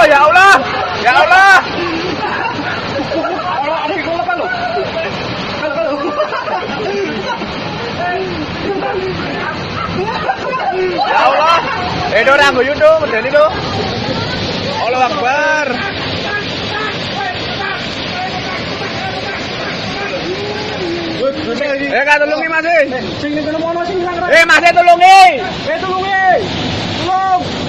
ya Allah. Ya Allah. Ya Allah. Itu orang guyu tuh, medeni tuh. Allahu Akbar. Kak tulungi Mas. Mas tulungi. Tulung.